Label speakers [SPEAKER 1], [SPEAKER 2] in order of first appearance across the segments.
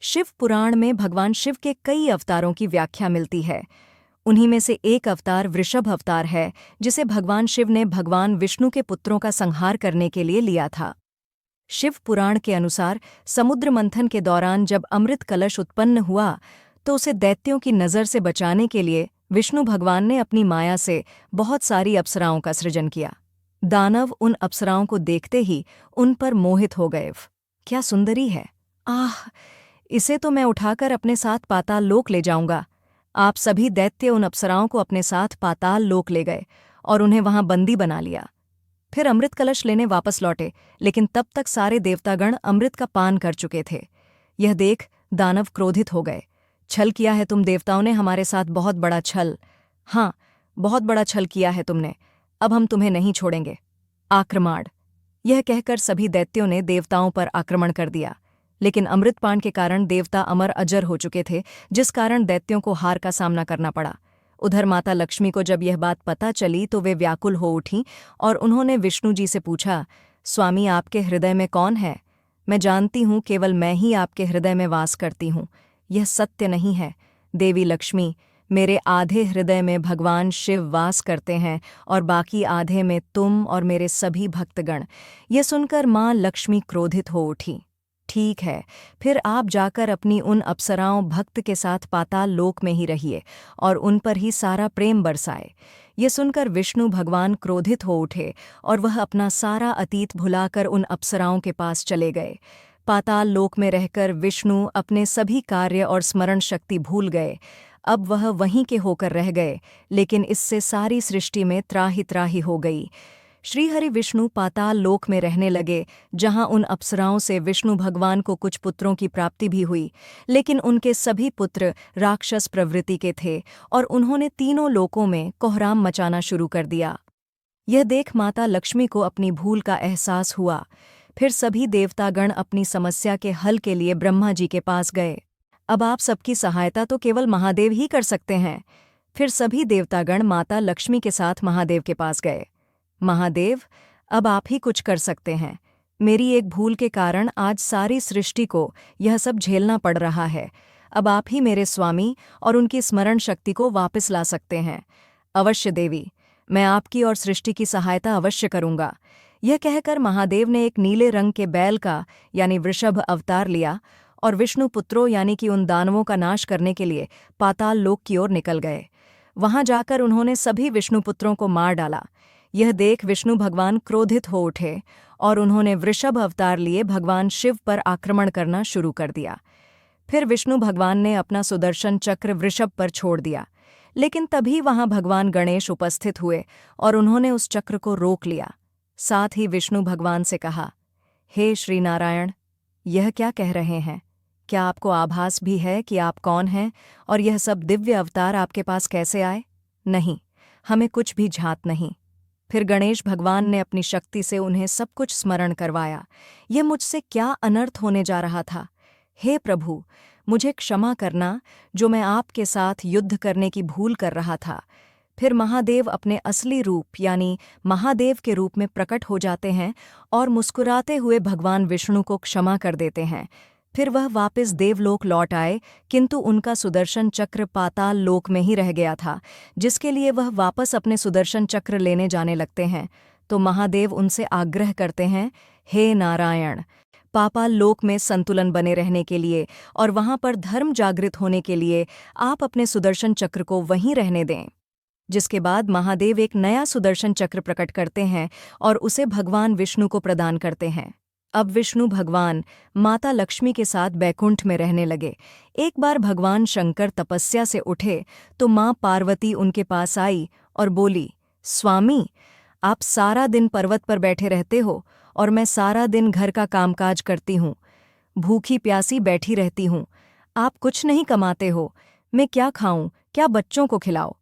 [SPEAKER 1] शिव पुराण में भगवान शिव के कई अवतारों की व्याख्या मिलती है। उन्हीं में से एक अवतार वृषभ अवतार है, जिसे भगवान शिव ने भगवान विष्णु के पुत्रों का संहार करने के लिए लिया था। शिव पुराण के अनुसार समुद्र मंथन के दौरान जब अमृत कलश उत्पन्न हुआ तो उसे दैत्यों की नज़र से बचाने के लिए विष्णु भगवान ने अपनी माया से बहुत सारी अप्सराओं का सृजन किया। दानव उन अप्सराओं को देखते ही उन पर मोहित हो गए। क्या सुंदरी है! आह, इसे तो मैं उठाकर अपने साथ पाताल लोक ले जाऊंगा। आप सभी दैत्य उन अप्सराओं को अपने साथ पाताल लोक ले गए और उन्हें वहां बंदी बना लिया। फिर अमृत कलश लेने वापस लौटे, लेकिन तब तक सारे देवतागण अमृत का पान कर चुके थे। यह देख दानव क्रोधित हो गए। छल किया है तुम देवताओं ने हमारे साथ, बहुत बड़ा छल। हाँ, बहुत बड़ा छल किया है तुमने। अब हम तुम्हें नहीं छोड़ेंगे। आक्रमण! यह कहकर सभी दैत्यों ने देवताओं पर आक्रमण कर दिया, लेकिन अमृतपान के कारण देवता अमर अजर हो चुके थे, जिस कारण दैत्यों को हार का सामना करना पड़ा। उधर माता लक्ष्मी को जब यह बात पता चली तो वे व्याकुल हो उठीं और उन्होंने विष्णु जी से पूछा, स्वामी, आपके हृदय में कौन है? मैं जानती हूँ केवल मैं ही आपके हृदय में वास करती हूँ। यह सत्य नहीं है। देवी लक्ष्मी, मेरे आधे हृदय में भगवान शिव वास करते हैं और बाकी आधे में तुम और मेरे सभी भक्तगण। यह सुनकर माँ लक्ष्मी क्रोधित हो उठी। ठीक है, फिर आप जाकर अपनी उन अप्सराओं भक्त के साथ पाताल लोक में ही रहिए और उन पर ही सारा प्रेम बरसाए। ये सुनकर विष्णु भगवान क्रोधित हो उठे और वह अपना सारा अतीत भुलाकर उन अप्सराओं के पास चले गए। पाताल लोक में रहकर विष्णु अपने सभी कार्य और स्मरण शक्ति भूल गए। अब वह वहीं के होकर रह गए, लेकिन इससे सारी सृष्टि में त्राहि त्राहि हो गई। श्रीहरि विष्णु पाताल लोक में रहने लगे, जहां उन अप्सराओं से विष्णु भगवान को कुछ पुत्रों की प्राप्ति भी हुई, लेकिन उनके सभी पुत्र राक्षस प्रवृत्ति के थे और उन्होंने तीनों लोकों में कोहराम मचाना शुरू कर दिया। यह देख माता लक्ष्मी को अपनी भूल का एहसास हुआ। फिर सभी देवतागण अपनी समस्या के हल के लिए ब्रह्मा जी के पास गए। अब आप सबकी सहायता तो केवल महादेव ही कर सकते हैं। फिर सभी देवतागण माता लक्ष्मी के साथ महादेव के पास गए। महादेव, अब आप ही कुछ कर सकते हैं। मेरी एक भूल के कारण आज सारी सृष्टि को यह सब झेलना पड़ रहा है। अब आप ही मेरे स्वामी और उनकी स्मरण शक्ति को वापस ला सकते हैं। अवश्य देवी, मैं आपकी और सृष्टि की सहायता अवश्य करूंगा। यह कहकर महादेव ने एक नीले रंग के बैल का यानी वृषभ अवतार लिया और विष्णु पुत्रों यानी कि उन दानवों का नाश करने के लिए पाताल लोक की ओर निकल गए। वहां जाकर उन्होंने सभी विष्णु पुत्रों को मार डाला। यह देख विष्णु भगवान क्रोधित हो उठे और उन्होंने वृषभ अवतार लिए भगवान शिव पर आक्रमण करना शुरू कर दिया। फिर विष्णु भगवान ने अपना सुदर्शन चक्र वृषभ पर छोड़ दिया, लेकिन तभी वहां भगवान गणेश उपस्थित हुए और उन्होंने उस चक्र को रोक लिया। साथ ही विष्णु भगवान से कहा, हे श्री नारायण, यह क्या कह रहे हैं? क्या आपको आभास भी है कि आप कौन हैं और यह सब दिव्य अवतार आपके पास कैसे आए? नहीं, हमें कुछ भी झात नहीं। फिर गणेश भगवान ने अपनी शक्ति से उन्हें सब कुछ स्मरण करवाया। यह मुझसे क्या अनर्थ होने जा रहा था? हे प्रभु, मुझे क्षमा करना, जो मैं आपके साथ युद्ध करने की भूल कर रहा था। फिर महादेव अपने असली रूप यानी महादेव के रूप में प्रकट हो जाते हैं और मुस्कुराते हुए भगवान विष्णु को क्षमा कर देते हैं। फिर वह वापस देवलोक लौट आए, किंतु उनका सुदर्शन चक्र पाताल लोक में ही रह गया था, जिसके लिए वह वापस अपने सुदर्शन चक्र लेने जाने लगते हैं। तो महादेव उनसे आग्रह करते हैं, हे नारायण, पाताल लोक में संतुलन बने रहने के लिए और वहां पर धर्म जागृत होने के लिए आप अपने सुदर्शन चक्र को वहीं रहने दें। जिसके बाद महादेव एक नया सुदर्शन चक्र प्रकट करते हैं और उसे भगवान विष्णु को प्रदान करते हैं। अब विष्णु भगवान माता लक्ष्मी के साथ बैकुंठ में रहने लगे। एक बार भगवान शंकर तपस्या से उठे तो माँ पार्वती उनके पास आई और बोली, स्वामी, आप सारा दिन पर्वत पर बैठे रहते हो और मैं सारा दिन घर का कामकाज करती हूँ, भूखी प्यासी बैठी रहती हूँ। आप कुछ नहीं कमाते हो, मैं क्या खाऊं, क्या बच्चों को खिलाऊं?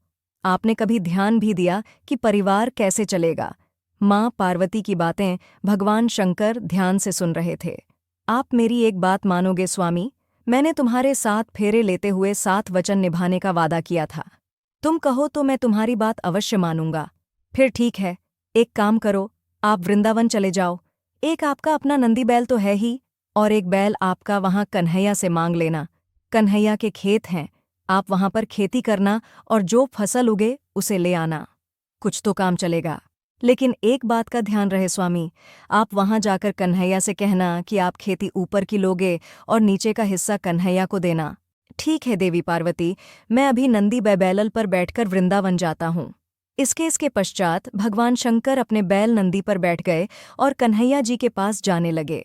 [SPEAKER 1] आपने कभी ध्यान भी दिया कि परिवार कैसे चलेगा? माँ पार्वती की बातें भगवान शंकर ध्यान से सुन रहे थे। आप मेरी एक बात मानोगे स्वामी? मैंने तुम्हारे साथ फेरे लेते हुए 7 वचन निभाने का वादा किया था। तुम कहो तो मैं तुम्हारी बात अवश्य मानूंगा। फिर ठीक है, एक काम करो, आप वृंदावन चले जाओ। एक आपका अपना नंदी बैल तो है ही, और एक बैल आपका वहां कन्हैया से मांग लेना। कन्हैया के खेत हैं, आप वहां पर खेती करना और जो फसल उगे उसे ले आना। कुछ तो काम चलेगा। लेकिन एक बात का ध्यान रहे स्वामी, आप वहां जाकर कन्हैया से कहना कि आप खेती ऊपर की लोगे और नीचे का हिस्सा कन्हैया को देना। ठीक है देवी पार्वती, मैं अभी नंदी बैबैलल पर बैठकर वृंदावन जाता हूँ। इसके पश्चात भगवान शंकर अपने बैल नंदी पर बैठ गए और कन्हैया जी के पास जाने लगे।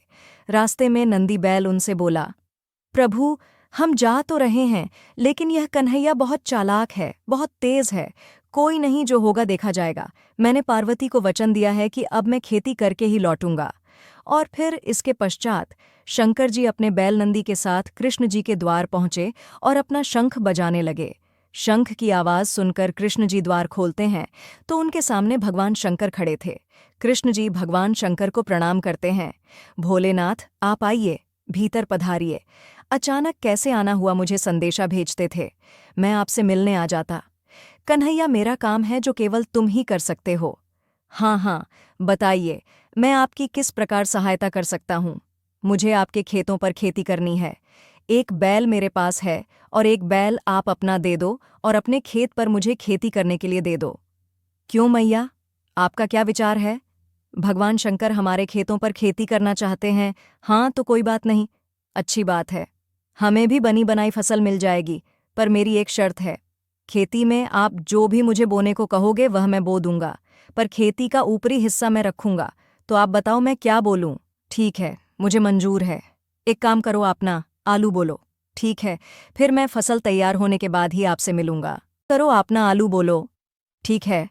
[SPEAKER 1] रास्ते में नंदी बैल उनसे बोला, प्रभु, हम जा तो रहे हैं, लेकिन यह कन्हैया बहुत चालाक है, बहुत तेज है। कोई नहीं, जो होगा देखा जाएगा। मैंने पार्वती को वचन दिया है कि अब मैं खेती करके ही लौटूंगा। और फिर इसके पश्चात शंकर जी अपने बैल नंदी के साथ कृष्ण जी के द्वार पहुंचे और अपना शंख बजाने लगे। शंख की आवाज सुनकर कृष्ण जी द्वार खोलते हैं तो उनके सामने भगवान शंकर खड़े थे। कृष्ण जी भगवान शंकर को प्रणाम करते हैं। भोलेनाथ, आप आइए, भीतर पधारिए। अचानक कैसे आना हुआ, मुझे संदेशा भेजते थे, मैं आपसे मिलने आ जाता। कन्हैया, मेरा काम है जो केवल तुम ही कर सकते हो। हाँ हाँ, बताइए, मैं आपकी किस प्रकार सहायता कर सकता हूँ। मुझे आपके खेतों पर खेती करनी है। एक बैल मेरे पास है और एक बैल आप अपना दे दो और अपने खेत पर मुझे खेती करने के लिए दे दो। क्यों मैया, आपका क्या विचार है? भगवान शंकर हमारे खेतों पर खेती करना चाहते हैं। हाँ तो कोई बात नहीं, अच्छी बात है। हमें भी बनी बनाई फसल मिल जाएगी, पर मेरी एक शर्त है। खेती में आप जो भी मुझे बोने को कहोगे वह मैं बो दूंगा, पर खेती का ऊपरी हिस्सा मैं रखूंगा। तो आप बताओ मैं क्या बोलूं? ठीक है, मुझे मंजूर है। एक काम करो, आप ना आलू बोलो। ठीक है, फिर मैं फसल तैयार होने के बाद ही आपसे मिलूंगा। करो, आप ना आलू बोलो। ठीक है,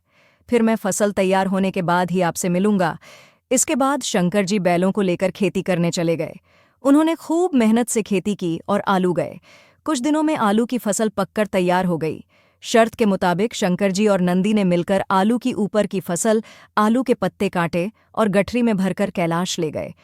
[SPEAKER 1] फिर मैं फसल तैयार होने के बाद ही आपसे मिलूंगा। इसके बाद शंकर जी बैलों को लेकर खेती करने चले गए। उन्होंने खूब मेहनत से खेती की और आलू गए। कुछ दिनों में आलू की फसल पककर तैयार हो गई। शर्त के मुताबिक शंकर जी और नंदी ने मिलकर आलू की ऊपर की फसल, आलू के पत्ते काटे और गठरी में भरकर कैलाश ले गए।